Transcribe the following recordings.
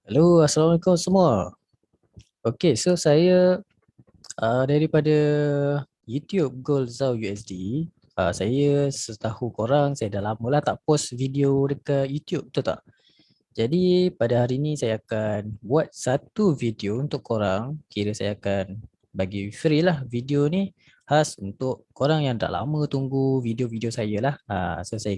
Halo, Assalamualaikum semua. Okey, so saya daripada YouTube Gold Zau USD. Saya setahu korang, saya dah lama lah tak post video dekat YouTube, betul tak? Jadi pada hari ni saya akan buat satu video untuk korang. Kira saya akan bagi free lah video ni khas untuk korang yang dah lama tunggu video-video saya lah. So saya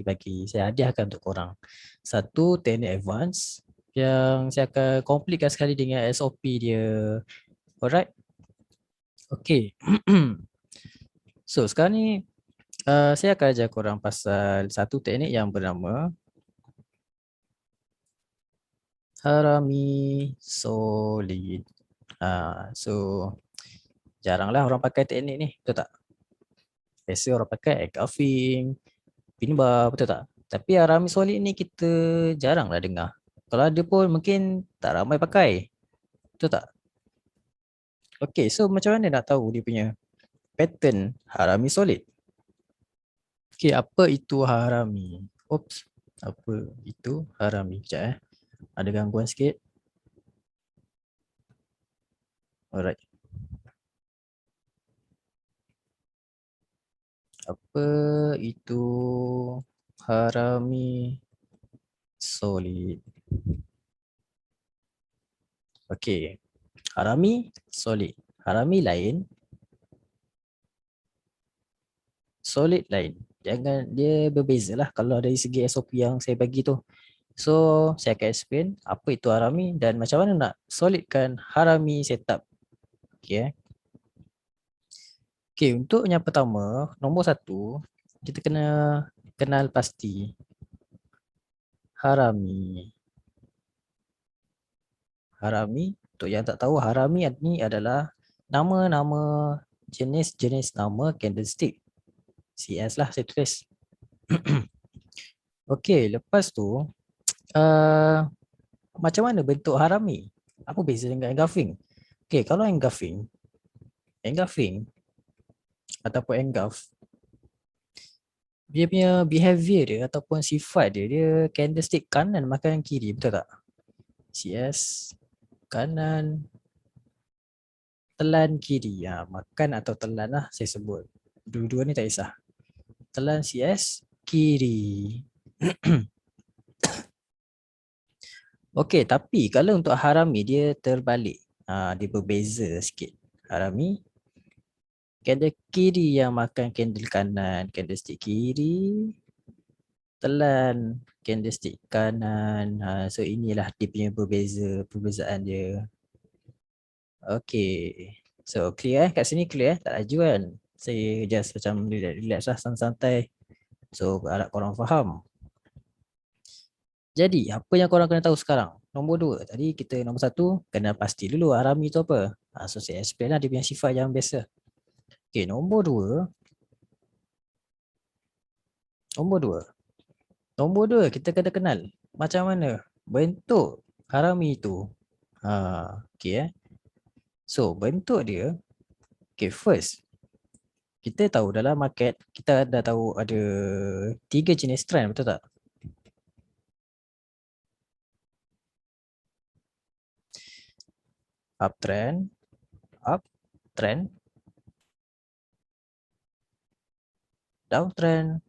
hadiahkan untuk korang satu teknik advance yang saya akan completekan sekali dengan SOP dia. Alright. Okay. So sekarang ni saya akan ajar korang pasal satu teknik yang bernama Harami Solid. So jaranglah orang pakai teknik ni, betul tak? Biasa orang pakai air cuffing, pin bar, betul tak? Tapi Harami Solid ni kita jaranglah dengar. Kalau ada pun mungkin tak ramai pakai, betul tak? Okay, so macam mana nak tahu dia punya pattern Harami Solid? Okay, apa itu Harami? Oops, apa itu Harami? Sekejap ada gangguan sikit. Alright. Apa itu Harami Solid? Okay, Harami Solid. Harami lain, Solid lain. Jangan, dia berbeza lah kalau dari segi SOP yang saya bagi tu. So, saya akan explain apa itu Harami dan macam mana nak solidkan Harami setup. Okay. Okay, untuk yang pertama, nombor satu, kita kena kenal pasti Harami. Harami, untuk yang tak tahu, Harami ni adalah nama-nama jenis-jenis nama candlestick. CS lah saya tulis. Okey, lepas tu uh, macam mana bentuk Harami? Apa beza dengan engulfing? Okey, kalau engulfing ataupun engulf, dia punya behavior dia ataupun sifat dia, dia candlestick kanan makan kiri, betul tak? CS kanan, telan kiri. Makan atau telan lah saya sebut. Dua-dua ni tak kisah. Telan CS kiri. Okey, tapi kalau untuk Harami dia terbalik. Dia berbeza sikit. Harami, candle kiri yang makan candle kanan, candlestick kiri, telan candlestick kanan. So inilah dia punya perbezaan dia. Okey. So clear kat sini clear tak laju kan? Saya just macam relax lah, santai-santai. So harap korang faham. Jadi apa yang korang kena tahu sekarang? Nombor dua. Tadi kita nombor satu kena pasti dulu Harami tu apa. So saya explain lah dia punya sifat yang biasa. Okay, nombor dua. Nombor dua. Nombor dua kita kena kenal macam mana bentuk Harami tu. Okay So bentuk dia. Okay, first kita tahu dalam market kita dah tahu ada tiga jenis trend, betul tak? Uptrend, uptrend, downtrend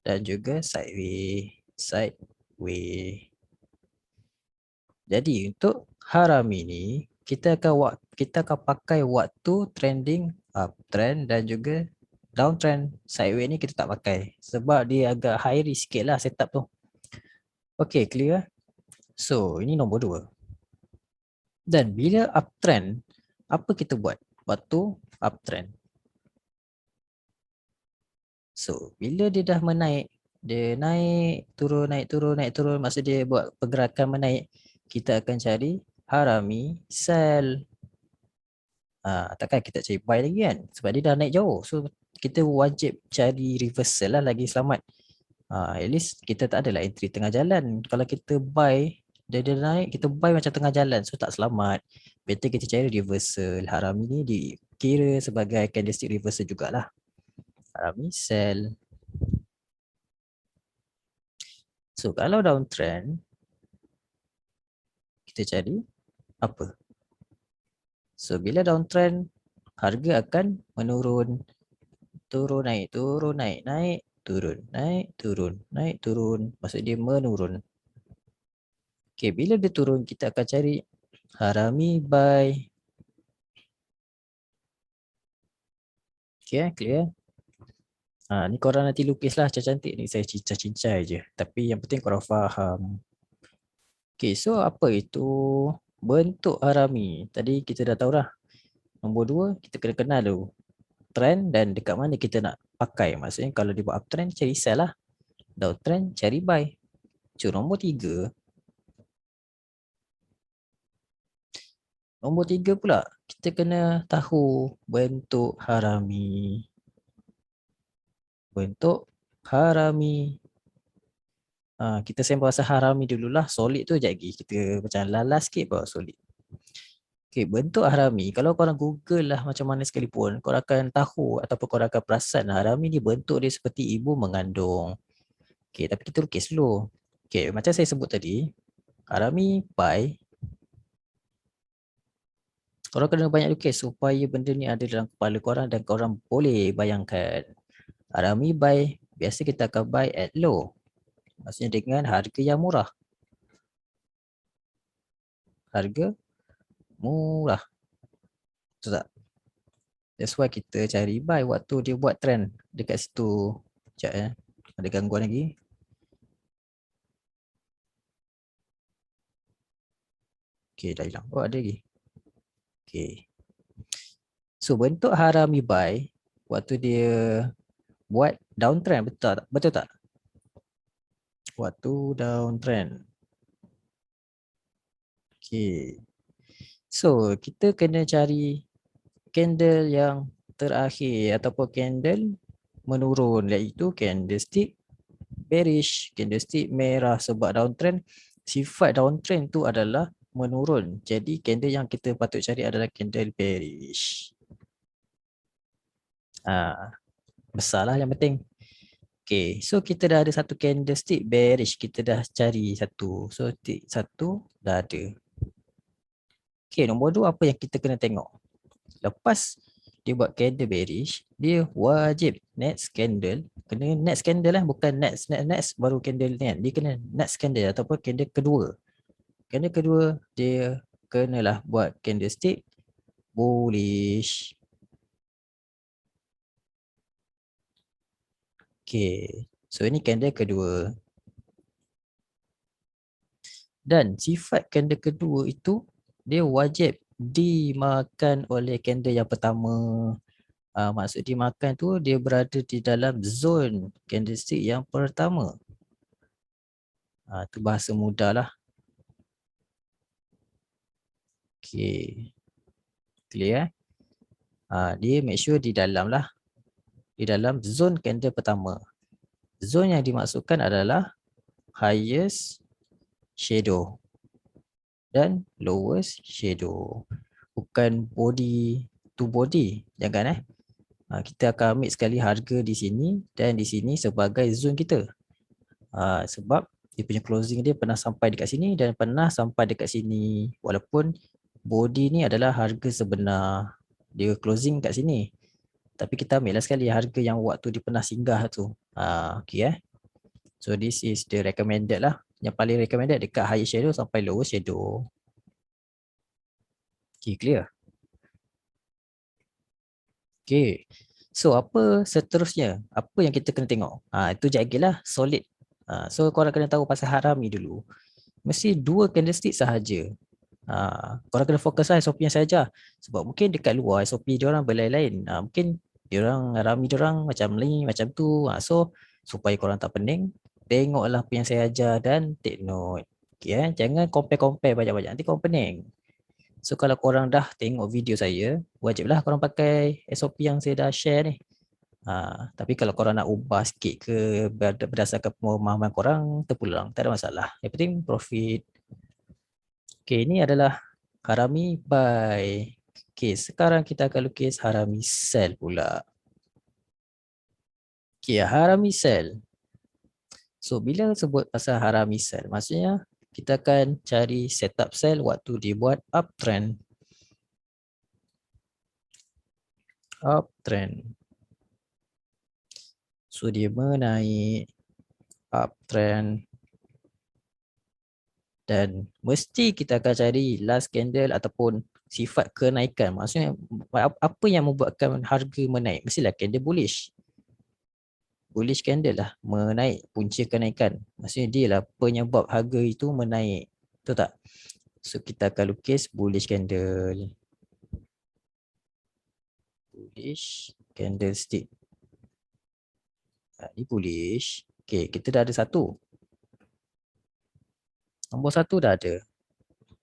dan juga sideway. Jadi untuk Harami ni kita akan pakai waktu trending uptrend dan juga downtrend. Sideway ni kita tak pakai sebab dia agak high risk sikit lah setup tu. Okay, clear? So ini nombor dua. Dan bila uptrend, apa kita buat waktu uptrend? So bila dia dah menaik, dia naik turun naik turun naik turun, masa dia buat pergerakan menaik, kita akan cari Harami sell. Takkan kita cari buy lagi kan, sebab dia dah naik jauh. So kita wajib cari reversal lah lagi selamat. At least kita tak adalah entry tengah jalan. Kalau kita buy dia naik, kita buy macam tengah jalan, so tak selamat. Better kita cari reversal. Harami ni dikira sebagai candlestick reversal jugalah. Harami sell. So kalau downtrend, kita cari apa? So bila downtrend, harga akan menurun, turun naik, turun naik, naik, turun, naik, turun, naik, turun. Maksud dia menurun. Okay, bila dia turun, kita akan cari harami buy. Okay, clear? Ni korang nanti lukislah cantik-cantik ni. Saya cincai-cincai je. Tapi yang penting korang faham. Okay, so apa itu bentuk harami? Tadi kita dah tahu dah. Nombor 2, kita kena kenal dulu trend dan dekat mana kita nak pakai. Maksudnya kalau dia buat uptrend, cari sell lah. Downtrend, cari buy. So, nombor 3. Nombor 3 pula, kita kena tahu bentuk harami. Bentuk harami. Kita sembang pasal harami dululah. Solid tu sekejap lagi. Kita macam lalas sikit bawa solid. Okay, bentuk harami. Kalau korang Google lah macam mana sekalipun, korang akan tahu ataupun korang akan perasan harami ni bentuk dia seperti ibu mengandung. Okay, tapi kita lukis dulu. Okay, macam saya sebut tadi, harami pi. Korang kena banyak lukis supaya benda ni ada dalam kepala korang dan korang boleh bayangkan. Harami buy, biasa kita akan buy at low. Maksudnya dengan harga yang murah. Harga murah. Betul tak? That's why kita cari buy waktu dia buat trend dekat situ. Sekejap ya. Ada gangguan lagi. Okay, dah hilang. Oh, ada lagi. Okay. So, bentuk harami buy waktu dia buat downtrend, betul tak? Betul tak? Waktu downtrend. Okay. So, kita kena cari candle yang terakhir ataupun candle menurun, iaitu candlestick bearish, candlestick merah. Sebab downtrend, sifat downtrend tu adalah menurun. Jadi candle yang kita patut cari adalah candle bearish. Besarlah yang penting. Okay, so kita dah ada satu candlestick bearish, kita dah cari satu. So tick satu dah ada. Okay, nombor 2 apa yang kita kena tengok? Lepas dia buat candle bearish, dia wajib next candle, kena next candle lah, bukan next baru candle ni kan. Dia kena next candle ataupun candle kedua. Candle kedua dia kenalah buat candlestick bullish. Okay, so ini candle kedua. Dan sifat candle kedua itu dia wajib dimakan oleh candle yang pertama. Maksud dimakan tu dia berada di dalam zone candlestick yang pertama. Tu bahasa mudah lah. Okay. Clear dia make sure di dalam lah. Di dalam zone candle pertama. Zone yang dimaksudkan adalah highest shadow dan lowest shadow. Bukan body to body. Jangan kita akan ambil sekali harga di sini dan di sini sebagai zone kita. Sebab dia punya closing dia pernah sampai dekat sini dan pernah sampai dekat sini. Walaupun body ni adalah harga sebenar. Dia closing kat sini. Tapi kita ambil lah sekali harga yang waktu dia pernah singgah tu. Okay. So this is the recommended lah. Yang paling recommended dekat higher shadow sampai lower shadow. Okay, clear? Okay. So apa seterusnya? Apa yang kita kena tengok? Itu jagilah solid. So korang kena tahu pasal harami dulu. Mesti 2 candlestick sahaja. Korang kena fokus lah SOP yang saya ajar. Sebab mungkin dekat luar SOP diorang berlain-lain. Mungkin diorang harami diorang macam ni, macam tu. So supaya korang tak pening, tengoklah apa yang saya ajar dan take note. Okay, jangan compare-compare banyak-banyak. Nanti korang pening. So kalau korang dah tengok video saya, wajiblah korang pakai SOP yang saya dah share ni. Tapi kalau korang nak ubah sikit ke berdasarkan pemahaman korang, terpulang. Tak ada masalah. Yang penting profit. Okay, ini adalah harami buy. Okay, sekarang kita akan lukis harami sell pula. Okay, harami sell. So bila sebut pasal harami sell, maksudnya kita akan cari setup cell waktu dia buat uptrend. Uptrend. So dia menaik uptrend. Dan mesti kita akan cari last candle ataupun sifat kenaikan. Maksudnya apa yang membuatkan harga menaik? Mestilah candle bullish. Bullish candle lah menaik, punca kenaikan. Maksudnya dia lah penyebab harga itu menaik. Betul tak? So kita akan lukis bullish candle. Bullish candlestick. Ini bullish. Okay, kita dah ada satu. Nombor satu dah ada.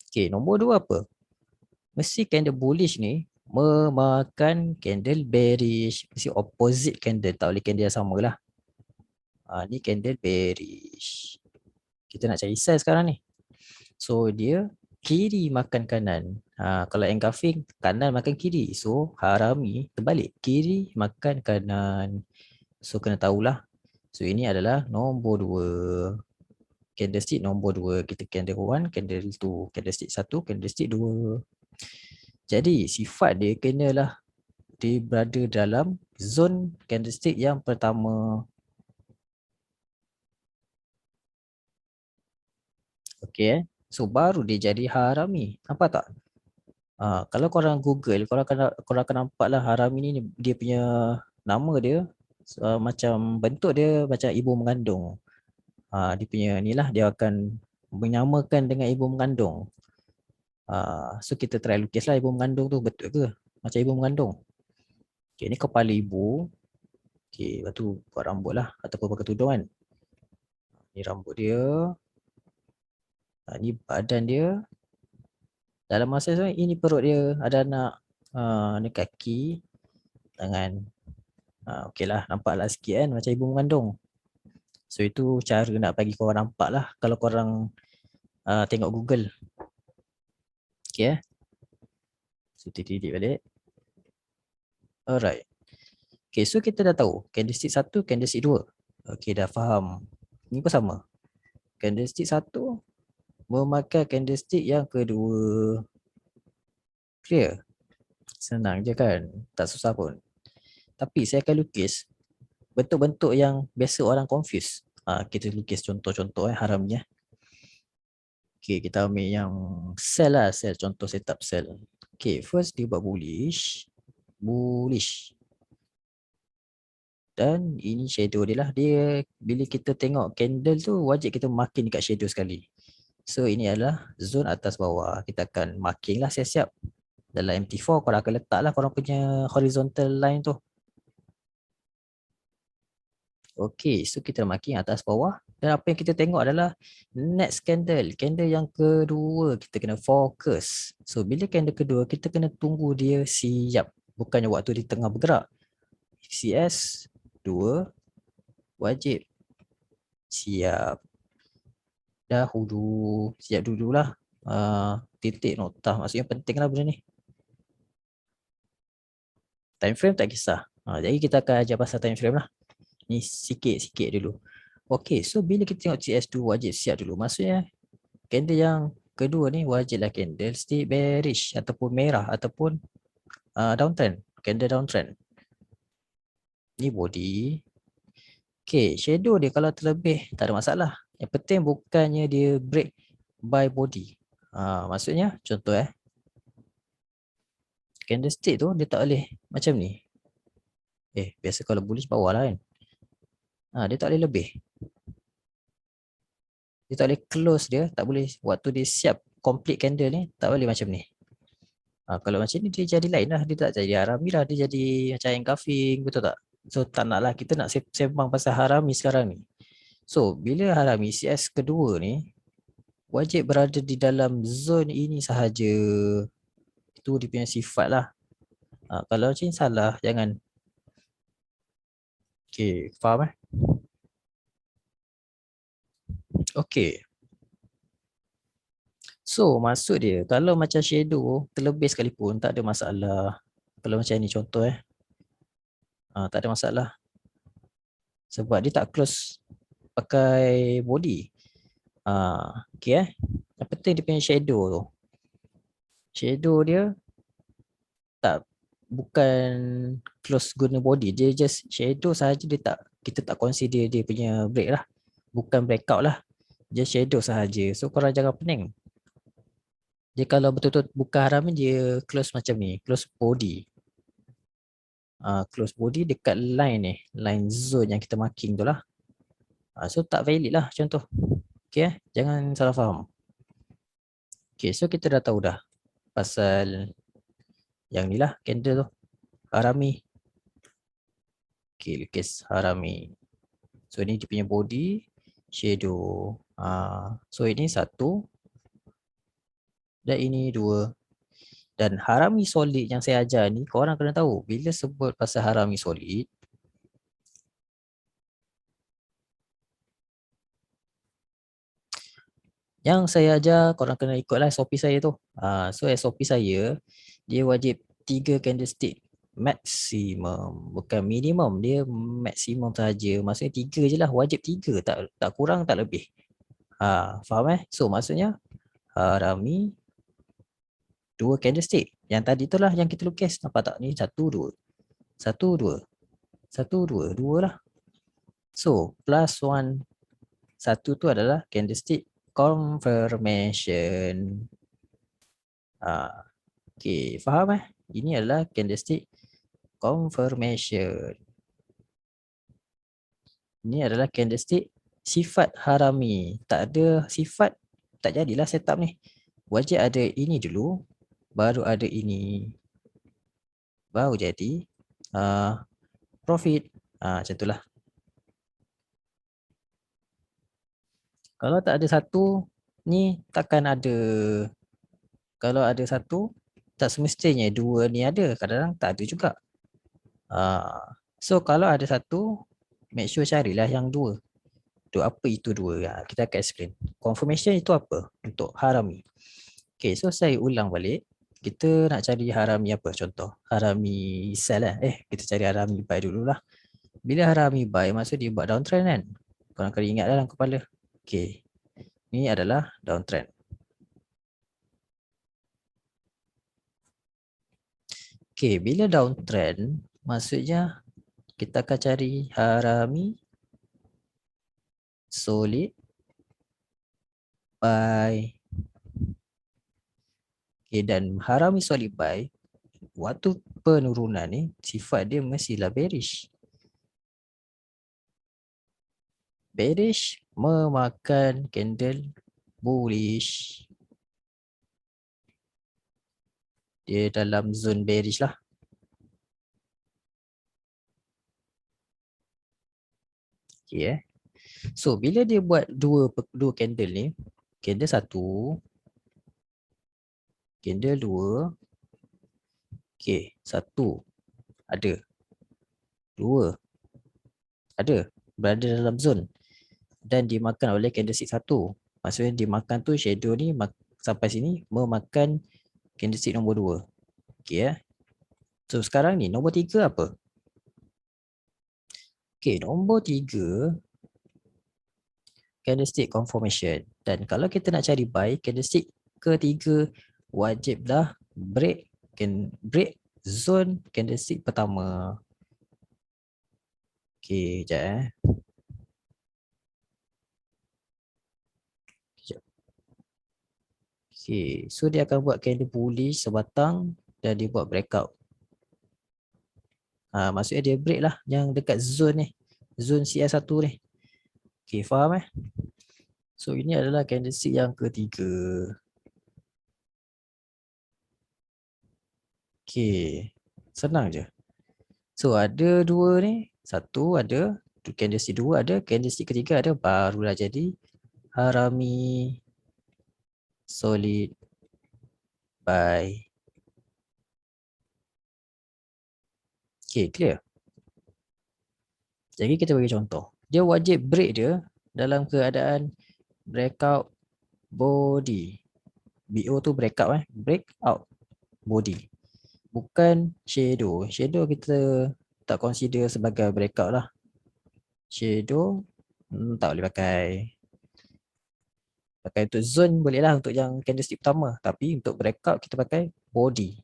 Okay, nombor dua apa? Mesti candle bullish ni memakan candle bearish. Mesti opposite candle. Tak boleh candle yang sama lah. Ni candle bearish. Kita nak cari sell sekarang ni. So dia kiri makan kanan. Kalau engulfing, kanan makan kiri. So harami terbalik. Kiri makan kanan. So kena tahulah. So ini adalah nombor 2. Candlestick nombor 2. Kita candle 1, candle 2. Candlestick 1, candlestick 2. Jadi sifat dia kenalah dia berada dalam zone candlestick yang pertama. Okay. So baru dia jadi harami. Nampak tak? Kalau korang Google, korang akan nampak lah harami ni dia punya nama dia macam bentuk dia macam ibu mengandung. Dia punya ni lah dia akan menyamakan dengan ibu mengandung. So kita try lukis lah ibu mengandung tu betul ke? Macam ibu mengandung. Okay, ni kepala ibu. Okay, lepas tu buat rambut lah ataupun pakai tudung kan. Ni rambut dia. Ni badan dia. Dalam masa tu ini perut dia, ada anak. Ni kaki, tangan. Okey lah, nampaklah sikit kan macam ibu mengandung. So itu cara nak bagi korang nampak lah kalau korang tengok Google. Okay. So titik balik. Alright. Okay, so kita dah tahu candlestick 1, candlestick 2. Okay, dah faham. Ni pun sama. Candlestick 1 memakai candlestick yang kedua. Clear? Senang je kan? Tak susah pun. Tapi saya akan lukis bentuk-bentuk yang biasa orang confuse. Kita lukis contoh-contoh haramnya. Okay, kita ambil yang sell lah. Sell, contoh setup sell. Okay, first dia buat bullish. Bullish. Dan ini shadow dia lah. Dia bila kita tengok candle tu wajib kita marking dekat shadow sekali. So ini adalah zone atas bawah. Kita akan marking lah siap-siap. Dalam MT4 korang akan letak lah korang punya horizontal line tu. Okay, so kita marking atas bawah. Dan apa yang kita tengok adalah next candle. Candle yang kedua kita kena fokus. So bila candle kedua kita kena tunggu dia siap. Bukannya waktu di tengah bergerak. CS 2 wajib siap dahulu. Siap dululah. Titik notah. Maksudnya penting lah benda ni. Time frame tak kisah. Jadi kita akan ajar pasal time frame lah. Ni sikit-sikit dulu. Okay, so bila kita tengok CS2 wajib siap dulu. Maksudnya candle yang kedua ni wajiblah candlestick bearish ataupun merah ataupun downtrend. Candle downtrend. Ni body. Okay, shadow dia kalau terlebih tak ada masalah. Yang penting bukannya dia break by body. Maksudnya contoh candlestick tu dia tak boleh macam ni. Biasa kalau bullish bawah lah kan. Dia tak boleh lebih. Dia tak boleh close dia, tak boleh waktu dia siap complete candle ni, tak boleh macam ni. Kalau macam ni dia jadi lain lah, dia tak jadi harami lah, dia jadi macam engulfing, betul tak? So tak nak lah, kita nak sembang pasal harami sekarang ni. So bila harami CS kedua ni, wajib berada di dalam zone ini sahaja. Itu dia punya sifat lah. Kalau macam ni salah, jangan. Okay, faham Okay. So maksud dia kalau macam shadow terlebih sekalipun tak ada masalah. Kalau macam ni contoh tak ada masalah. Sebab dia tak close pakai body. Okay Yang penting dia punya shadow tu. Shadow dia tak, bukan close guna body, dia just shadow sahaja, dia tak, kita tak consider dia punya break lah, bukan breakout lah, just shadow sahaja. So korang jangan pening. Dia kalau betul-betul buka haram ni, dia close macam ni, close body. Close body dekat line ni, line zone yang kita marking tu lah. So tak valid lah contoh. Okay jangan salah faham. Okay, so kita dah tahu dah pasal yang ni lah, candle tu, harami. Okay, lukis harami. So ni dia punya body, shadow. So ini satu dan ini dua. Dan harami solid yang saya ajar ni, korang kena tahu bila sebut pasal harami solid, yang saya ajar korang kena ikutlah SOP saya tu. So SOP saya, dia wajib 3 candlestick maksimum, bukan minimum, dia maksimum saja. Maksudnya 3 je lah, wajib 3, tak kurang tak lebih. Faham So maksudnya harami 2 candlestick. Yang tadi tu lah yang kita lukis. Nampak tak ni? 1 2. 1 2. 1 2. 2 lah. So plus 1. 1 tu adalah candlestick confirmation. Okay, faham Ini adalah candlestick confirmation. Ini adalah candlestick sifat harami. Tak ada sifat, tak jadilah setup ni. Wajib ada ini dulu, baru ada ini, baru jadi profit. Macam itulah. Kalau tak ada satu ni, takkan ada. Kalau ada satu, tak semestinya dua ni ada. Kadang-kadang tak ada juga. So kalau ada satu, make sure carilah yang dua. Tu apa itu dua? Kita akan explain. Confirmation itu apa? Untuk harami. Okay, so saya ulang balik. Kita nak cari harami apa? Contoh, harami sell lah. Kita cari harami buy dululah. Bila harami buy, maksud dia buat downtrend kan? Korang kena ingat dalam kepala. Okay, ini adalah downtrend. Okay, bila downtrend, maksudnya kita akan cari harami solid buy. Okay, dan harami solid buy, waktu penurunan ni, sifat dia mestilah bearish. Bearish memakan candle bullish. Dia dalam zone bearish lah. Okay So bila dia buat dua candle ni, candle satu, candle dua. Okay, satu ada, dua ada, berada dalam zone dan dimakan oleh candlestick satu. Maksudnya dimakan tu shadow ni sampai sini memakan candlestick nombor dua. Okay So sekarang ni nombor tiga apa? Okay, nombor tiga candlestick confirmation. Dan kalau kita nak cari buy, candlestick ketiga wajiblah break zone candlestick pertama. Okay, sekejap Okay, so dia akan buat candle bullish sebatang dan dia buat breakout. Maksudnya dia break lah yang dekat zone ni, zone CR1 ni. Okay, faham So ini adalah candlestick yang ketiga. Okay, senang je. So ada dua ni, satu ada, candlestick dua ada, candlestick ketiga ada, barulah jadi harami solid buy. Okay, clear? Jadi kita bagi contoh. Dia wajib break dia dalam keadaan breakout body. BO tu breakout breakout body. Bukan shadow. Shadow kita tak consider sebagai breakout lah. Shadow tak boleh pakai. Pakai untuk zone boleh lah untuk yang candlestick pertama. Tapi untuk breakout kita pakai body.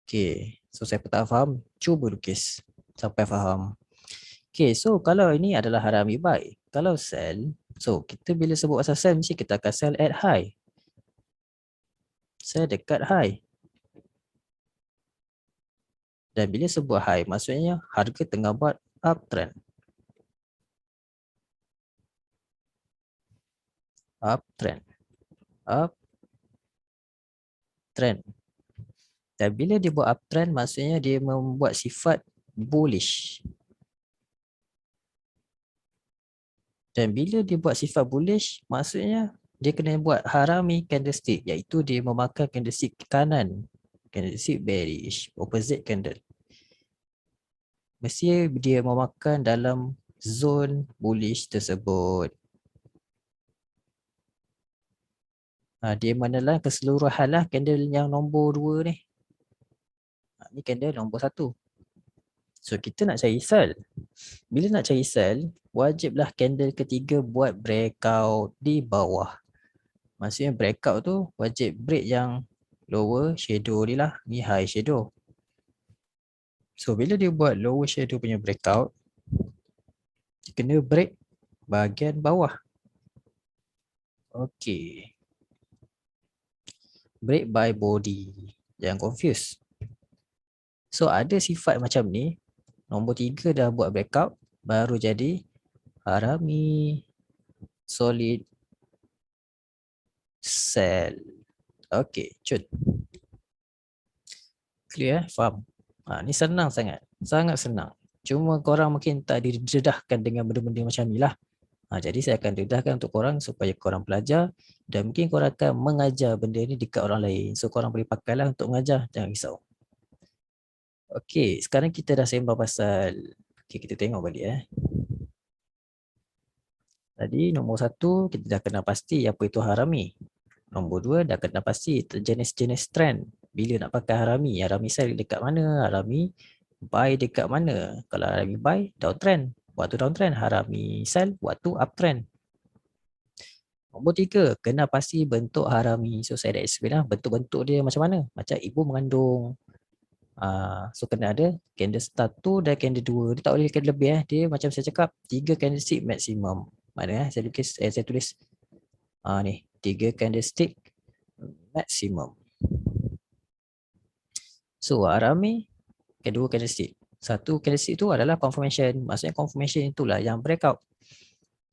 Okay, so saya tak faham, cuba lukis sampai faham. Okay, so kalau ini adalah harami buy. Kalau sell, so kita bila sebut pasal sell, mesti kita akan sell at high. Sell dekat high. Dan bila sebut high, maksudnya harga tengah buat uptrend. Uptrend. Uptrend. Dan bila dia buat uptrend, maksudnya dia membuat sifat bullish. Dan bila dia buat sifat bullish, maksudnya dia kena buat harami candlestick, iaitu dia memakan candlestick kanan. Candlestick bearish, opposite candle. Mesti dia memakan dalam zone bullish tersebut. Dia menelan keseluruhan lah candle yang nombor 2 ni. Ni candle nombor 1. So kita nak cari sell. Bila nak cari sell, wajiblah candle ketiga buat breakout di bawah. Maksudnya breakout tu wajib break yang lower shadow ni lah. Ni high shadow. So bila dia buat lower shadow punya breakout, dia kena break bahagian bawah. Okay. Break by body. Jangan confuse. So ada sifat macam ni. Nombor 3 dah buat breakout. Baru jadi harami solid sell. Okay, cut. Clear, faham? Ni senang sangat. Sangat senang. Cuma korang mungkin tak didedahkan dengan benda-benda macam ni lah. Jadi saya akan dedahkan untuk korang supaya korang belajar dan mungkin korang akan mengajar benda ni dekat orang lain. So korang boleh pakailah untuk mengajar. Jangan risau. Okay, sekarang kita dah sembang pasal. Okay, kita tengok balik. Tadi nombor 1 kita dah kenal pasti apa itu harami. Nombor 2 dah kenal pasti jenis-jenis trend. Bila nak pakai harami, harami sell dekat mana, harami buy dekat mana. Kalau harami buy, downtrend. Waktu downtrend, harami sell, waktu uptrend. Nombor 3, kenal pasti bentuk harami. So saya dah explain lah bentuk-bentuk dia macam mana. Macam ibu mengandung. So kena ada candle 1 dan candle 2. Dia tak boleh candle lebih. Dia macam saya cakap, 3 candlestick maksimum. Mana saya tulis ni 3 candlestick maksimum. So harami kedua candlestick. Satu candlestick tu adalah confirmation. Maksudnya confirmation itulah yang breakout.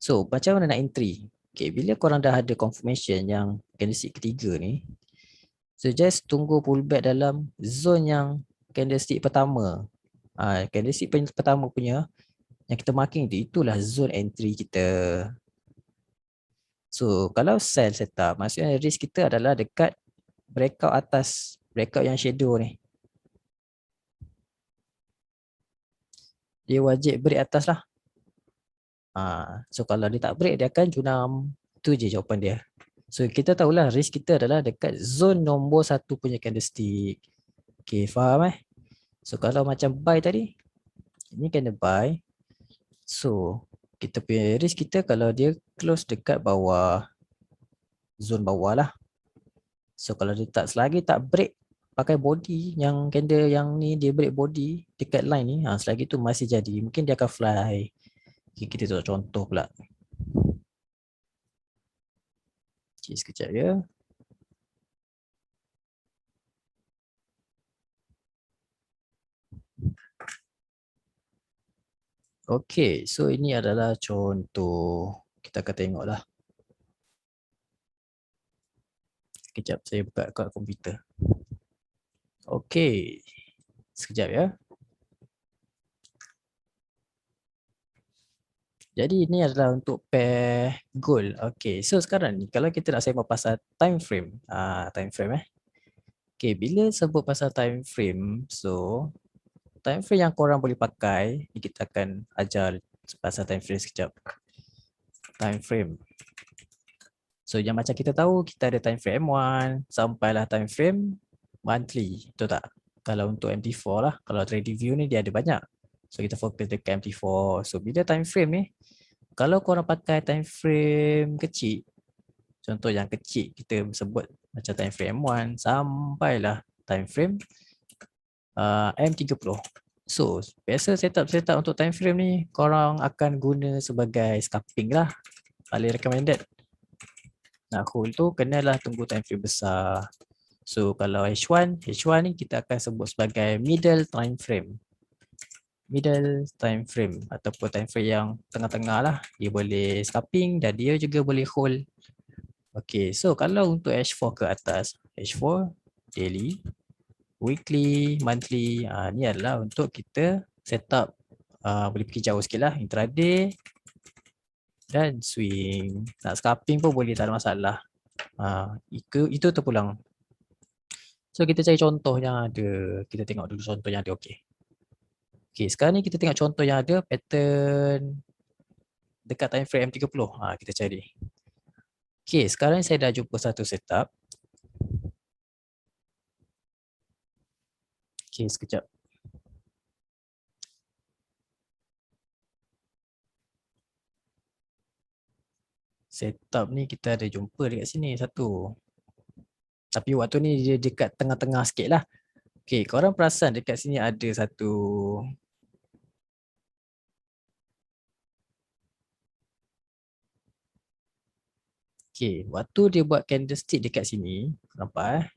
So macam mana nak entry? Okay, bila korang dah ada confirmation yang candlestick ketiga ni, so just tunggu pullback dalam zone yang candlestick pertama. Candlestick pertama punya yang kita marking tu, itulah zone entry kita. So kalau sell setup, maksudnya risk kita adalah dekat breakout atas, breakout yang shadow ni. Dia wajib break atas lah. So kalau dia tak break, dia akan junam. Itu je jawapan dia. So kita tahulah risk kita adalah dekat zone nombor 1 punya candlestick. Okay, faham So kalau macam buy tadi, ini kena buy. So kita punya risk kita kalau dia close dekat bawah, zone bawah lah. So kalau dia tak selagi tak break pakai body, yang candle yang ni dia break body dekat line ni, selagi tu masih jadi, mungkin dia akan fly. Okay, kita tengok contoh pula. Okay, sekejap ya. Okay, so ini adalah contoh. Kita akan tengok lah. Sekejap saya buka kat komputer. Okay, sekejap ya. Jadi ini adalah untuk pair gold. Okay, so sekarang ni kalau kita nak sembang pasal time frame. Time frame Okay, bila sebut pasal time frame, so time frame yang korang boleh pakai, ni kita akan ajar pasal time frame sekejap. Time frame. So yang macam kita tahu, kita ada time frame M1 sampailah time frame monthly, betul tak? Kalau untuk MT4 lah, kalau trading view ni dia ada banyak. So kita fokus dekat MT4. So bila time frame ni, kalau korang pakai time frame kecil, Contoh yang kecil kita sebut macam time frame M1 sampailah time frame M30. So, biasa setup untuk time frame ni korang akan guna sebagai scalping lah. Paling recommended. Nak hold tu kenalah tunggu time frame besar. So, kalau H1 ni kita akan sebut sebagai middle time frame. Middle time frame ataupun time frame yang tengah-tengah lah. Dia boleh scalping dan dia juga boleh hold. Okay, so kalau untuk H4 ke atas, H4 daily, weekly, monthly, ni adalah untuk kita setup boleh pergi jauh sikit lah, intraday dan swing. Nak scalping pun boleh, tak ada masalah. Itu terpulang. So kita cari contoh yang ada, kita tengok dulu contoh yang ada. Okay, sekarang ni kita tengok contoh yang ada pattern dekat time frame M30. Kita cari. Okay, sekarang saya dah jumpa satu setup. Okay, sekejap. Setup ni kita ada jumpa dekat sini satu. Tapi waktu ni dia dekat tengah-tengah sikit lah. Okay, korang perasan dekat sini ada satu. Okay, waktu dia buat candlestick dekat sini, nampak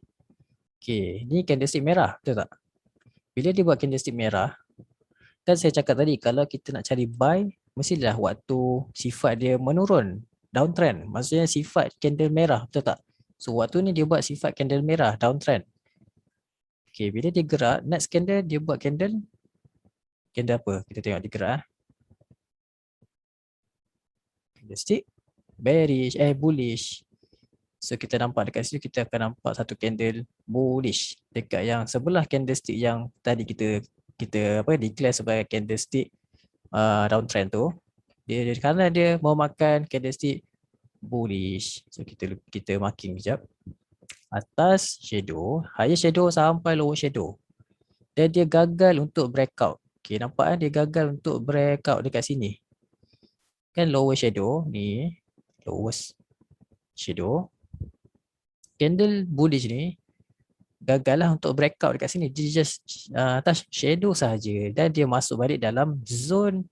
Okay, ni candlestick merah, betul tak? Bila dia buat candlestick merah, kan saya cakap tadi kalau kita nak cari buy, mestilah waktu sifat dia menurun, downtrend. Maksudnya sifat candle merah, betul tak? So waktu ni dia buat sifat candle merah, downtrend. Okay, bila dia gerak, next candle dia buat candle apa? Kita tengok dia gerak. Candlestick bearish, bullish. So kita nampak dekat situ kita akan nampak satu candle bullish dekat yang sebelah candlestick yang tadi kita declare sebagai candlestick downtrend tu. Dia kerana dia mau makan candlestick bullish. So kita marking sekejap. Atas shadow, higher shadow sampai lower shadow. Dan dia gagal untuk breakout. Okay, nampak dia gagal untuk breakout dekat sini. Kan lower shadow ni, lowest shadow. Candle bullish ni gagal lah untuk breakout dekat sini. Dia just touch shadow sahaja dan dia masuk balik dalam zone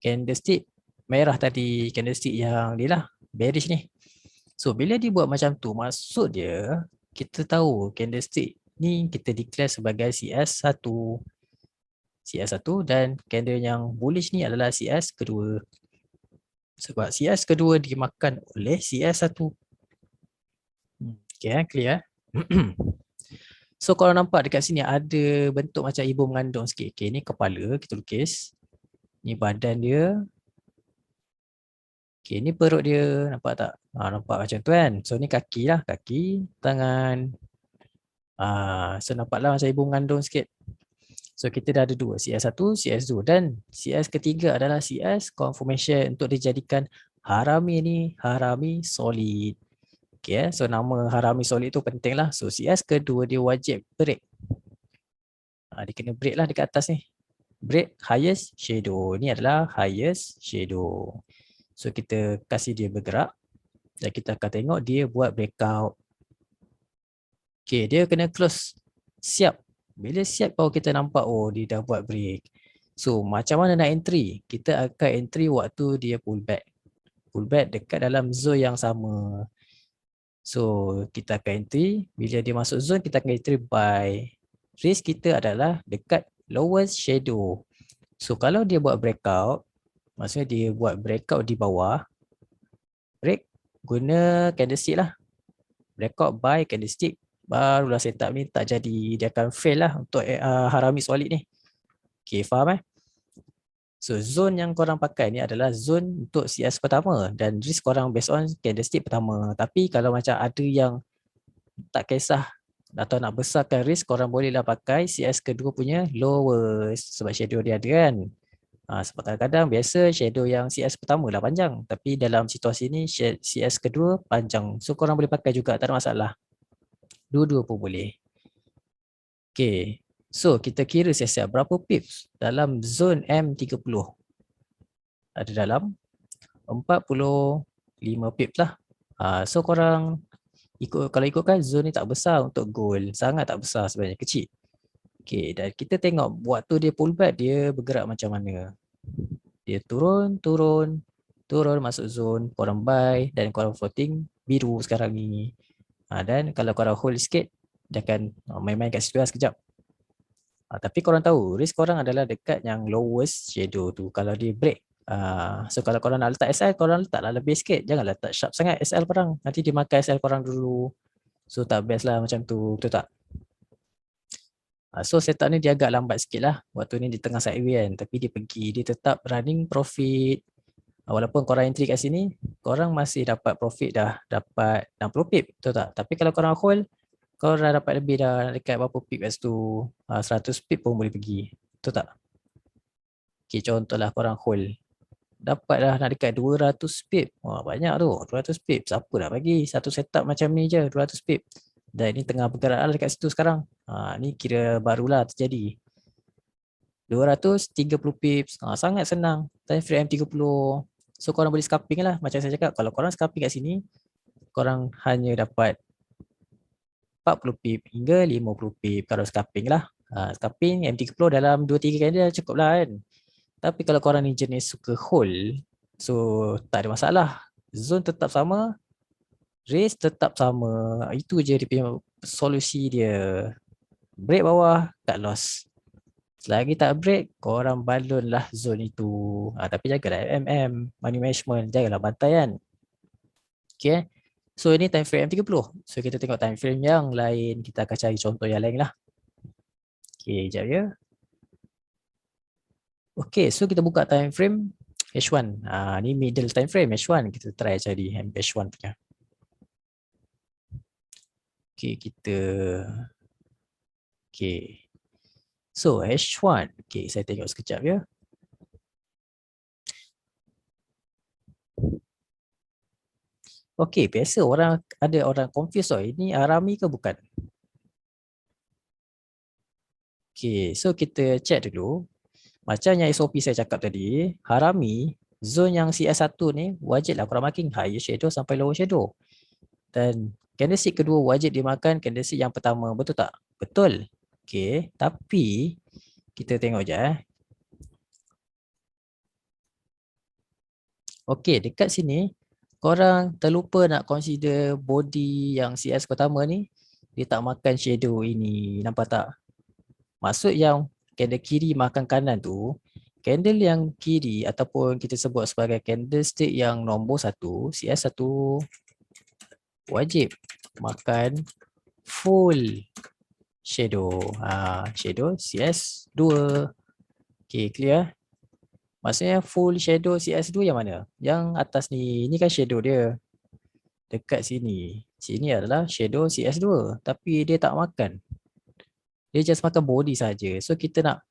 candlestick merah tadi, candlestick yang ni lah, bearish ni. So bila dia buat macam tu, maksud dia kita tahu candlestick ni kita declare sebagai CS1. CS1 dan candle yang bullish ni adalah CS kedua. Sebab CS kedua dimakan oleh CS1. Okay, clear? So kalau nampak dekat sini ada bentuk macam ibu mengandung sikit. Okay, ni kepala kita lukis. Ni badan dia. Okay, ni perut dia. Nampak tak? Nampak macam tu kan? So ni kaki lah. Kaki, tangan. So nampaklah macam ibu mengandung sikit. So kita dah ada dua, CS1, CS2 dan CS ketiga adalah CS confirmation untuk dijadikan harami ni, harami solid. Okay, so nama harami solid tu penting lah. So CS kedua dia wajib break. Dia kena break lah dekat atas ni. Break highest shadow. Ni adalah highest shadow. So kita kasih dia bergerak dan kita akan tengok dia buat breakout. Okay, dia kena close. Siap. Bila siap baru kita nampak dia dah buat break. So macam mana nak entry? Kita akan entry waktu dia pull back. Pull back dekat dalam zone yang sama. So kita akan entry. Bila dia masuk zone kita akan entry buy. Risk kita adalah dekat lowest shadow. So kalau dia buat breakout, maksudnya dia buat breakout di bawah, break guna candlestick lah. Breakout buy candlestick. Barulah setup ni tak jadi, dia akan fail lah untuk harami solid ni. Okay, faham So zone yang korang pakai ni adalah zone untuk CS pertama dan risk korang based on candlestick pertama. Tapi kalau macam ada yang tak kisah atau nak besarkan risk, korang bolehlah pakai CS kedua punya lowest sebab shadow dia ada kan. Sebab kadang-kadang biasa shadow yang CS pertama lah panjang, tapi dalam situasi ni CS kedua panjang. So korang boleh pakai juga, tak ada masalah. Dua-dua pun boleh. Okay. So kita kira siap-siap berapa pips dalam zone M30. Ada dalam 45 pips lah. So korang kalau ikutkan zone ni tak besar untuk gold, sangat tak besar sebenarnya, kecil. Okay, dan kita tengok waktu dia pullback dia bergerak macam mana. Dia turun, turun, turun masuk zone, korang buy dan korang floating biru sekarang ni. Dan kalau korang hold sikit, dia akan main-main kat situ lah sekejap. Tapi korang tahu, risk korang adalah dekat yang lowest shadow tu. Kalau dia break, so kalau korang nak letak SL, korang letaklah lebih sikit. Jangan letak sharp sangat SL korang. Nanti dia makan SL korang dulu. So tak best lah macam tu, betul tak? So setup ni dia agak lambat sikit lah. Waktu ni di tengah sideway kan. Tapi dia pergi, dia tetap running profit. Walaupun korang entry kat sini, korang masih dapat profit dah. Dapat 60 pip, betul tak? Tapi kalau korang hold, korang dah dapat lebih dah dekat berapa pip kat situ. 100 pip pun boleh pergi. Betul tak? Okay, contohlah korang hold. Dapat dah nak dekat 200 pip. Wah, banyak tu. 200 pip. Siapa nak bagi? Satu setup macam ni je, 200 pip. Dan ini tengah bergerak lah dekat situ sekarang. Ni kira barulah terjadi. 230 pips. Sangat senang. Time frame M30. So korang boleh scalping lah. Macam saya cakap, kalau korang scalping kat sini, korang hanya dapat 40 pip hingga 50 pip kalau scalping lah. Scalping M30 dalam 2-3 candle cukup lah kan. Tapi kalau korang ni jenis suka hold, so tak ada masalah. Zone tetap sama, race tetap sama. Itu je dia punya solusi dia. Break bawah, cut loss. Selagi tak break, korang balon lah zone itu. Tapi jagalah MM, money management, jagalah bantai kan. Okay. So ini time frame M30. So kita tengok time frame yang lain. Kita akan cari contoh yang lain lah. Okay, sekejap ya. Okay, so kita buka time frame H1. Ni middle time frame H1. Kita try cari H1 punya. Okay, kita. Okay. So H1. Okay, saya tengok sekejap ya. Okay, biasa ada orang confuse oh, ini Arami ke bukan? Okay, so kita check dulu. Macam yang SOP saya cakap tadi, Harami, zone yang CS1 ni wajiblah korang marking higher shadow sampai lower shadow. Dan candlestick kedua wajib dimakan candlestick yang pertama, betul tak? Betul. Okay, tapi kita tengok je Okay, dekat sini korang terlupa nak consider body yang CS pertama ni, dia tak makan shadow ini, nampak tak? Maksud yang candle kiri makan kanan tu, candle yang kiri ataupun kita sebut sebagai candlestick yang nombor 1, CS1 wajib makan full shadow. Shadow CS2. Okay, clear? Maksudnya full shadow CS2 yang mana? Yang atas ni, ini kan shadow dia. Dekat sini. Sini adalah shadow CS2. Tapi dia tak makan. Dia just makan body saja. So kita nak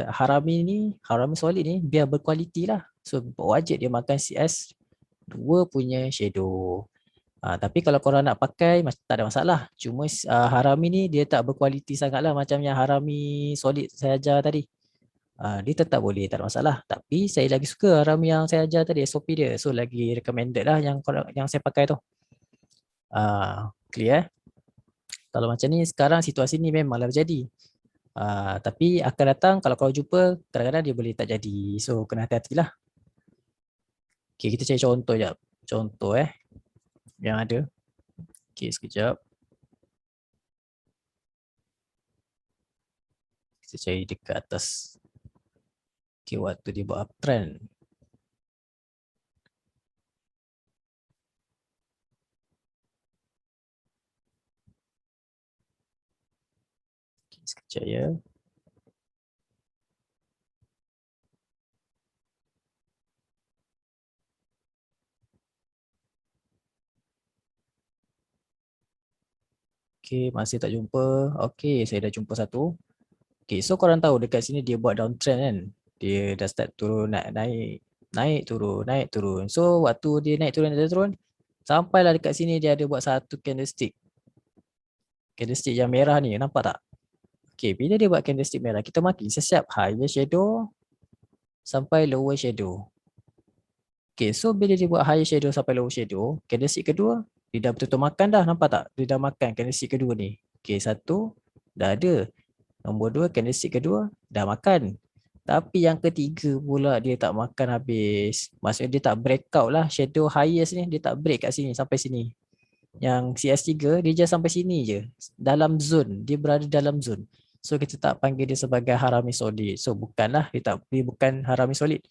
Harami solid ni biar berkualiti lah. So wajib dia makan CS2 punya shadow. Tapi kalau korang nak pakai tak ada masalah. Cuma Harami ni dia tak berkualiti sangat lah macam yang Harami solid saya ajar tadi. Dia tetap boleh, tak ada masalah. Tapi saya lagi suka Harami yang saya ajar tadi, SOP dia. So lagi recommended lah yang saya pakai tu. Clear Kalau macam ni sekarang situasi ni memanglah berjadi. Tapi akan datang kalau kau jumpa kadang-kadang dia boleh tak jadi. So kena hati-hatilah. Okay, kita cari contoh jap. Contoh yang ada. Okay, sekejap. Kita cari dekat atas. Okay, waktu dia buat uptrend. Okay, sekejap ya. Okay, masih tak jumpa. Okay, saya dah jumpa satu. Okay, so korang tahu dekat sini dia buat downtrend kan. Dia dah start turun, naik, naik, turun, naik, turun. So, waktu dia naik, turun, sampailah dekat sini dia ada buat satu candlestick. Candlestick yang merah ni, nampak tak? Okay, bila dia buat candlestick merah, kita marking siap-siap higher shadow sampai lower shadow. Okay, so bila dia buat higher shadow sampai lower shadow, candlestick kedua, dia dah betul-betul makan dah, nampak tak? Dia dah makan candlestick kedua ni. Okay, satu, dah ada. Nombor dua, candlestick kedua, dah makan. Tapi yang ketiga pula dia tak makan habis. Maksudnya dia tak break out lah. Shadow highest ni, dia tak break kat sini, sampai sini. Yang CS3, dia just sampai sini je. Dalam zone, dia berada dalam zone. So kita tak panggil dia sebagai harami solid. So bukanlah, dia bukan harami solid.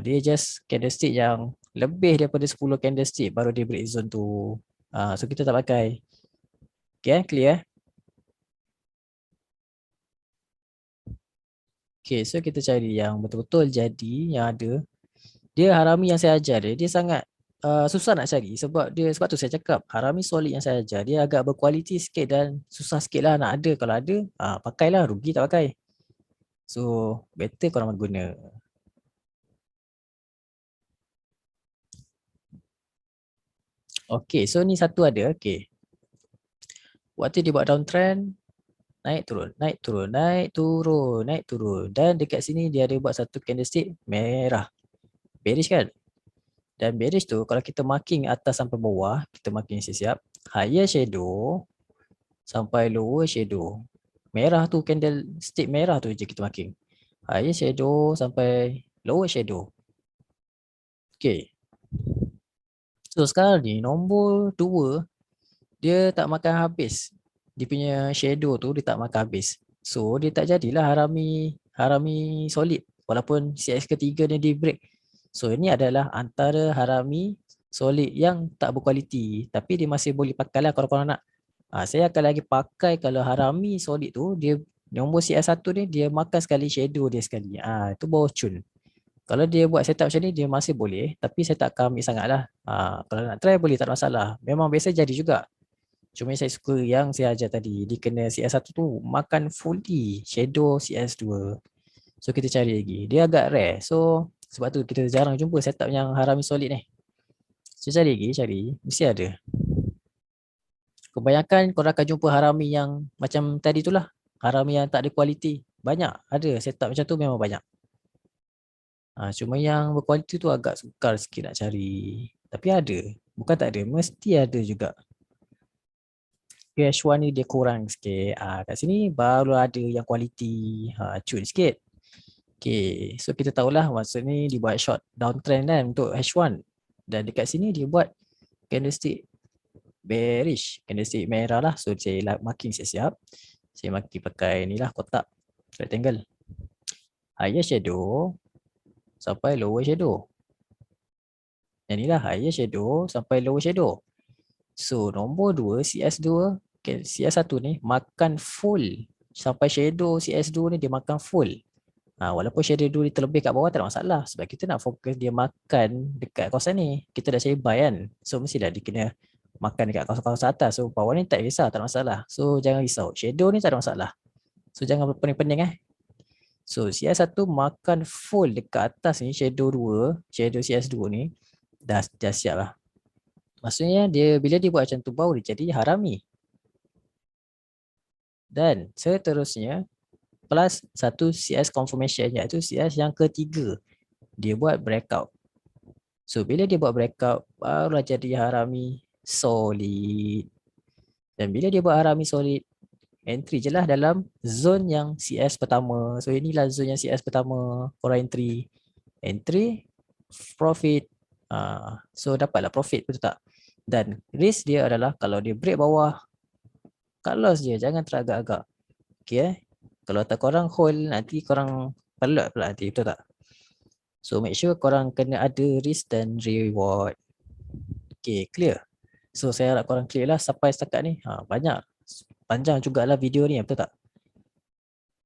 Dia just candlestick yang lebih daripada 10 candlestick baru dia break zone tu. So kita tak pakai. Okay, clear? Okay, so kita cari yang betul-betul jadi, yang ada. Dia harami yang saya ajar dia sangat susah nak cari sebab tu saya cakap harami solid yang saya ajar dia agak berkualiti sikit dan susah sikit lah nak ada. Kalau ada, pakailah, rugi tak pakai. So, better korang guna. Okay, so ni satu ada. Okay. Waktu dia buat downtrend, naik turun, naik turun, naik turun, naik turun. Dan dekat sini dia ada buat satu candlestick merah. Bearish kan? Dan bearish tu kalau kita marking atas sampai bawah, kita marking siap-siap. Higher shadow sampai lower shadow. Merah tu candlestick merah tu je kita marking. Higher shadow sampai lower shadow. Okay. So sekarang ni nombor 2 dia tak makan habis. Dia punya shadow tu dia tak makan habis. So dia tak jadilah harami solid walaupun CS ketiga ni dia break. So ini adalah antara harami solid yang tak berkualiti tapi dia masih boleh pakai lah kalau korang nak. Saya akan lagi pakai kalau harami solid tu dia nombor CS1 ni dia makan sekali shadow dia sekali. Itu baru cun. Kalau dia buat setup macam ni dia masih boleh tapi saya tak akan ambil sangat lah. Kalau nak try boleh tak ada masalah. Memang biasa jadi juga. Cuma saya suka yang saya ajar tadi. Dia kena CS1 tu makan fully shadow CS2. So kita cari lagi. Dia agak rare. So sebab tu kita jarang jumpa setup yang harami solid ni. So cari lagi, cari. Mesti ada. Kebanyakan korang akan jumpa harami yang macam tadi tu lah. Harami yang tak ada kualiti. Banyak. Ada setup macam tu memang banyak. Cuma yang berkualiti tu agak sukar sikit nak cari. Tapi ada. Bukan tak ada. Mesti ada juga. PH1 ni dia kurang sikit. Kat sini baru ada yang kualiti. Cun sikit. Okay. So kita tahulah maksud ni dia buat short downtrend kan untuk H1. Dan dekat sini dia buat candlestick bearish. Candlestick merah lah. So saya marking siap-siap. Saya marking pakai ni lah kotak. Rectangle. Higher shadow sampai lower shadow. Yang ni lah higher shadow sampai lower shadow. So nombor 2 CS2 okay, CS1 ni makan full sampai shadow CS2 ni dia makan full. Walaupun shadow ni terlebih kat bawah tak ada masalah sebab kita nak fokus dia makan dekat kawasan ni. Kita dah cari buy kan. So mestilah dia kena makan dekat kawasan-kawasan atas. So bawah ni tak kisah, tak ada masalah. So jangan risau. Shadow ni tak ada masalah. So jangan berpening-pening So CS1 makan full dekat atas ni shadow 2, shadow CS2 ni dah siap lah. Maksudnya dia bila dia buat macam tu baru dia jadi harami. Dan seterusnya plus satu CS confirmation iaitu CS yang ketiga. Dia buat breakout. So bila dia buat breakout barulah jadi harami solid. Dan bila dia buat harami solid entry je lah dalam zone yang CS pertama. So inilah zone yang CS pertama korang entry. Entry profit. So dapatlah profit betul tak? Dan risk dia adalah kalau dia break bawah cut loss je, jangan teragak-agak. Okay Kalau tak korang hold nanti korang pelot pula nanti betul tak? So make sure korang kena ada risk dan reward. Okay clear? So saya harap korang clear lah sampai setakat ni. Banyak panjang jugalah video ni betul tak?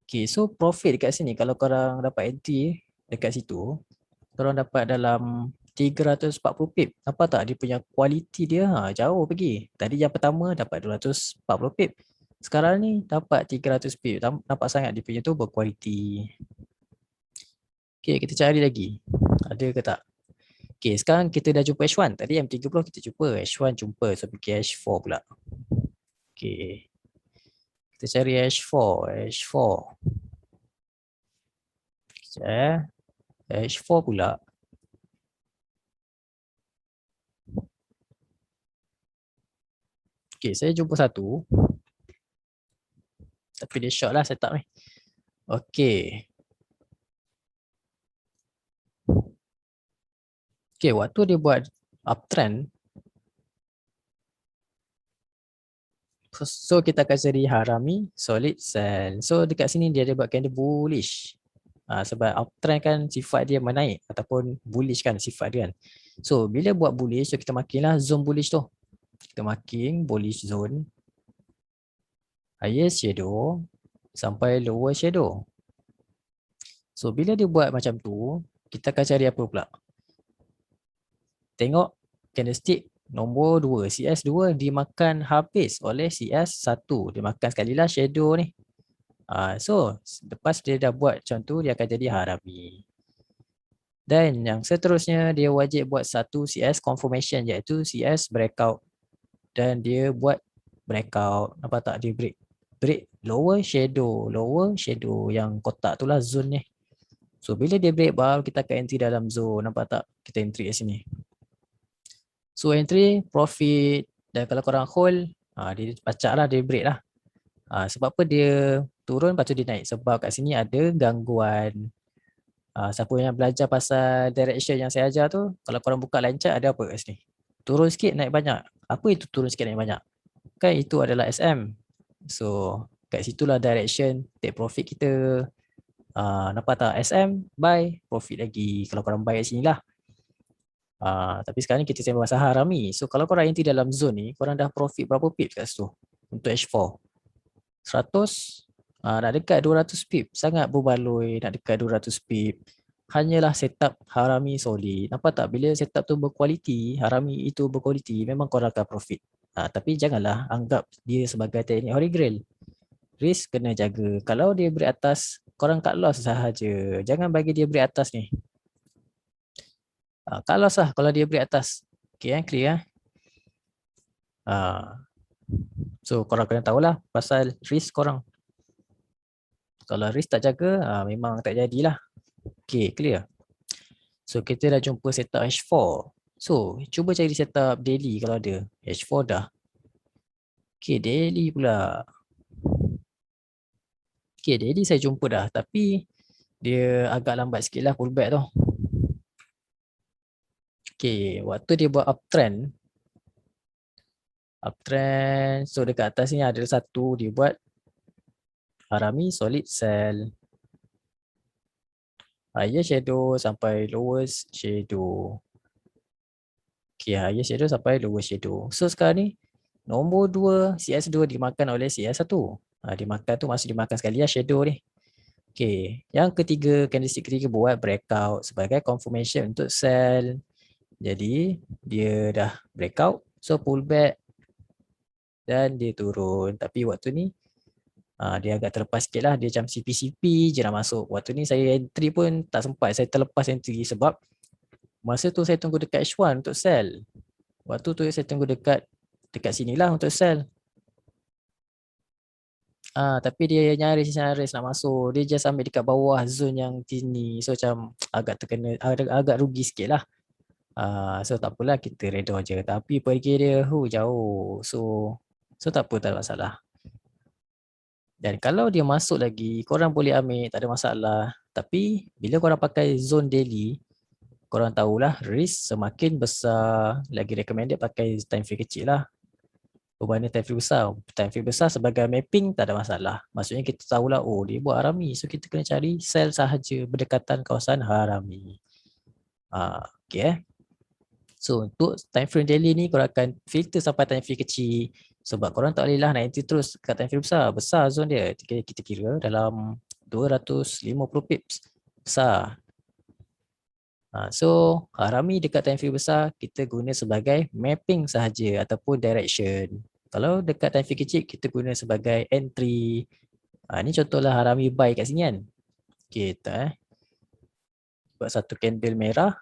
Okay so profit dekat sini kalau korang dapat entry dekat situ korang dapat dalam 340 pip. Nampak tak dia punya kualiti dia jauh pergi. Tadi yang pertama dapat 240 pip. Sekarang ni dapat 300 pip. Nampak sangat dia punya tu berkualiti. Okay, kita cari lagi. Ada ke tak? Okay, sekarang kita dah jumpa H1. Tadi M30 kita jumpa. H1 jumpa. So, pergi H4 pula. Okay. Kita cari H4. H4. Sekejap H4 pula. Okay, saya jumpa satu. Tapi dia short lah setup ni. Okay. Okay, waktu dia buat uptrend, so kita akan cari harami solid sell. So dekat sini dia ada buat candle bullish. Sebab uptrend kan sifat dia menaik ataupun bullish kan sifat dia kan. So bila buat bullish, so kita makinlah zone bullish tu. Kita makin bullish zone. Highest shadow sampai lower shadow. So bila dia buat macam tu, kita akan cari apa pula? Tengok candlestick nombor 2, CS2 dimakan habis oleh CS1. Dia makan sekali lah shadow ni. So lepas dia dah buat macam tu, dia akan jadi harami. Dan yang seterusnya dia wajib buat satu CS confirmation iaitu CS breakout. Dan dia buat breakout. Nampak tak dia break lower shadow yang kotak tu lah zone ni. So bila dia break baru kita akan entry dalam zone. Nampak tak? Kita entry kat sini. So entry profit dan kalau korang hold dia pacak lah, dia break lah. Sebab apa dia turun lepas tu dia naik? Sebab kat sini ada gangguan. Siapa yang belajar pasal direction yang saya ajar tu, kalau korang buka line chart ada apa kat sini? Turun sikit naik banyak. Apa itu turun sikit naik banyak? Kan itu adalah SM. So kat situlah direction take profit kita. Nampak tak? SM buy profit lagi. Kalau korang buy kat sini lah. Tapi sekarang ni kita sembang pasal harami. So kalau korang entry dalam zone ni, korang dah profit berapa pip kat situ? Untuk H4. 100, nak dekat 200 pip. Sangat berbaloi nak dekat 200 pip. Hanyalah setup harami solid. Nampak tak? Bila setup tu berkualiti, harami itu berkualiti, memang korang akan profit. Tapi janganlah anggap dia sebagai teknik holy grail. Risk kena jaga. Kalau dia break atas, korang cut loss sahaja. Jangan bagi dia break atas ni. Cut loss lah kalau dia break atas. Okay, clear. So korang kena tahulah pasal risk korang. Kalau risk tak jaga, memang tak jadilah. Okay, clear. So kita dah jumpa setup H4. So cuba cari setup daily kalau ada. H4 dah. Okay, daily pula. Okay, daily saya jumpa dah. Tapi dia agak lambat sikit lah pullback tu. Okay, waktu dia buat uptrend. So dekat atas ni ada satu dia buat harami solid sell. Higher shadow sampai lowest shadow. Okay, higher shadow sampai lower shadow. So sekarang ni nombor 2 CS2 dimakan oleh CS1. Dimakan tu maksud dimakan sekali lah shadow ni. Okay, yang ketiga candlestick ketiga buat breakout sebagai confirmation untuk sell. Jadi dia dah breakout, so pullback dan dia turun. Tapi waktu ni dia agak terlepas sikit lah. Dia macam CP-CP je nak masuk. Waktu ni saya entry pun tak sempat. Saya terlepas entry sebab masa tu saya tunggu dekat H1 untuk sell. Waktu tu saya tunggu dekat sinilah untuk sell. Tapi dia nyaris nak masuk. Dia just ambil dekat bawah zone yang sini. So macam agak terkena, agak rugi sikit lah. So tak apalah, kita redor je. Tapi pergi dia jauh. So tak apa, tak ada masalah. Dan kalau dia masuk lagi, korang boleh ambil, tak ada masalah. Tapi bila korang pakai zone daily, korang tahulah risk semakin besar. Lagi recommended pakai time frame kecil lah. Berbanding time frame besar. Time frame besar sebagai mapping tak ada masalah. Maksudnya kita tahulah, oh dia buat harami. So kita kena cari sell sahaja berdekatan kawasan harami. Okay. So untuk time frame daily ni korang akan filter sampai time frame kecil. Sebab korang tak boleh lah nak entry terus kat time frame besar. Besar zone dia. Kita kira dalam 250 pips. Besar. So harami dekat time frame besar kita guna sebagai mapping sahaja ataupun direction. Kalau dekat time frame kecil kita guna sebagai entry. Ni contohlah harami buy kat sini kan. Kita buat satu candle merah.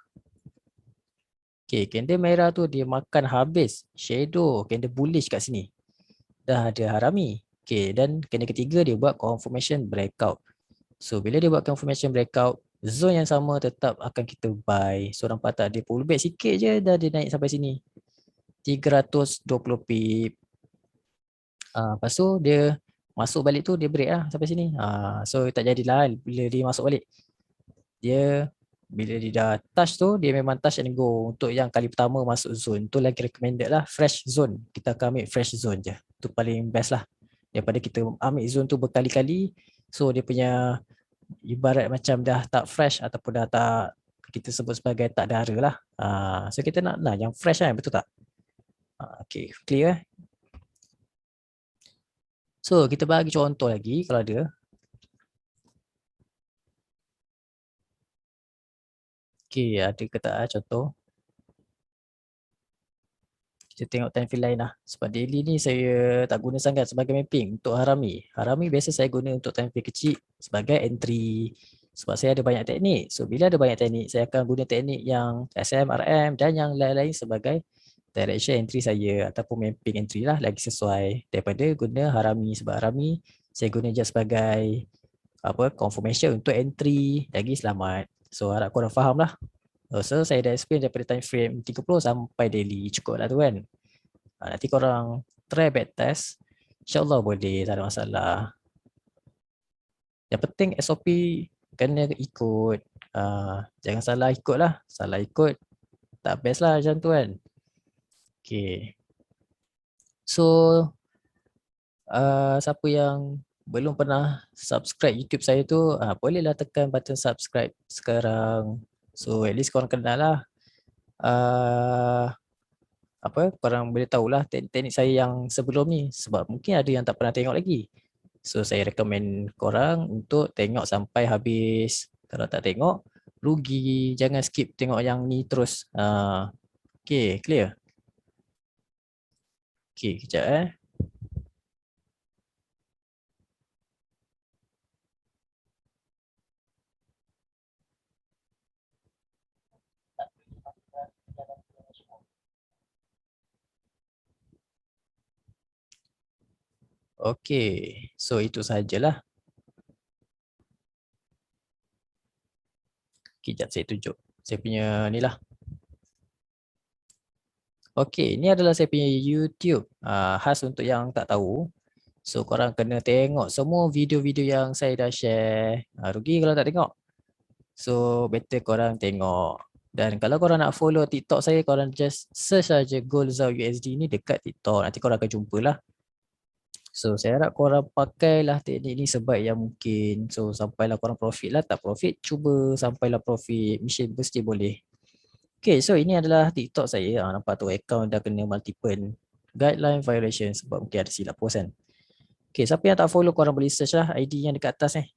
Okay, candle merah tu dia makan habis shadow candle bullish kat sini. Dah ada harami. Okay, dan candle ketiga dia buat confirmation breakout. So bila dia buat confirmation breakout, zone yang sama tetap akan kita buy. So nampak tak, dia pullback sikit je dah dia naik sampai sini. 320 pip. Lepas tu dia masuk balik tu dia break lah sampai sini. So tak jadilah bila dia masuk balik. Dia bila dia dah touch tu dia memang touch and go. Untuk yang kali pertama masuk zone tu lagi recommended lah fresh zone. Kita akan ambil fresh zone je. Tu paling best lah. Daripada kita ambil zone tu berkali-kali. So dia punya ibarat macam dah tak fresh ataupun dah tak kita sebut sebagai tak dara lah. So kita nak yang fresh kan, betul tak? Okay, clear eh? So kita bagi contoh lagi kalau ada. Okay, ada ke tak contoh? Kita tengok time frame lain lah. Sebab daily ni saya tak guna sangat sebagai mapping untuk harami. Harami biasa saya guna untuk time frame kecil sebagai entry. Sebab saya ada banyak teknik. So bila ada banyak teknik, saya akan guna teknik yang SM, RM dan yang lain-lain sebagai direction entry saya ataupun mapping entry lah lagi sesuai daripada guna harami. Sebab harami saya guna je sebagai confirmation untuk entry lagi selamat. So harap korang faham lah. So saya dah explain daripada time frame 30 sampai daily, cukup lah tu kan. Nanti korang try back test, InsyaAllah boleh, tak ada masalah. Yang penting SOP kena ikut. Jangan salah ikut lah. Salah ikut tak best lah macam tu kan. Okay. So siapa yang belum pernah subscribe YouTube saya tu, bolehlah tekan button subscribe sekarang. So at least korang kenal lah. Korang boleh tahulah teknik saya yang sebelum ni. Sebab mungkin ada yang tak pernah tengok lagi. So saya recommend korang untuk tengok sampai habis. Kalau tak tengok, rugi. Jangan skip tengok yang ni terus. Okay, clear? Okay, kejap Okay, so itu sajalah. Kejap saya tunjuk. Saya punya ni lah. Okay, ni adalah saya punya YouTube. Khas untuk yang tak tahu. So korang kena tengok semua video-video yang saya dah share. Rugi kalau tak tengok. So better korang tengok. Dan kalau korang nak follow TikTok saya, korang just search saja Golzau USD ni dekat TikTok. Nanti korang akan jumpa lah. So saya harap korang pakailah teknik ni sebaik yang mungkin. So sampailah korang profit lah. Tak profit, cuba sampailah profit. Mesti boleh. Okay, so ini adalah TikTok saya. Nampak tu account dah kena multiple guideline violation sebab mungkin ada silap post kan. Okay, siapa yang tak follow korang boleh search lah ID yang dekat atas ni.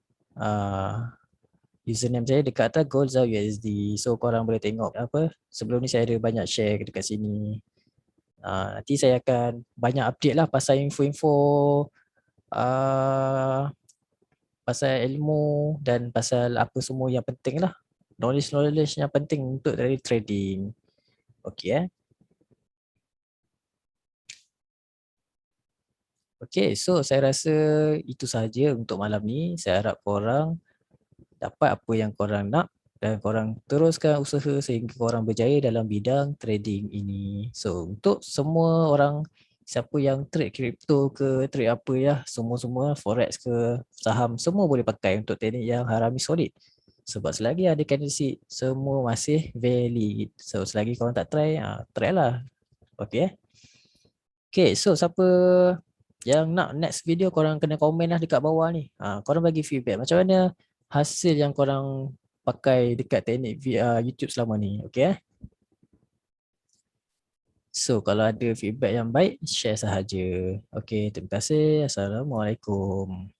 Username saya dekat atas Golzau USD. So korang boleh tengok apa. Sebelum ni saya ada banyak share dekat sini. Nanti saya akan banyak update lah pasal info-info pasal ilmu dan pasal apa semua yang penting lah. Knowledge yang penting untuk dari trading. Okay Okay, so saya rasa itu sahaja untuk malam ni. Saya harap korang dapat apa yang korang nak dan korang teruskan usaha sehingga korang berjaya dalam bidang trading ini. So untuk semua orang siapa yang trade crypto ke trade apa ya, semua forex ke saham, semua boleh pakai untuk teknik yang harami solid. Sebab selagi ada candlestick semua masih valid. So selagi korang tak try, try lah. Okay. Okay, so siapa yang nak next video korang kena komen lah dekat bawah ni. Korang bagi feedback macam mana hasil yang korang pakai dekat teknik YouTube selama ni. Okay. So kalau ada feedback yang baik, share sahaja. Okay, terima kasih. Assalamualaikum.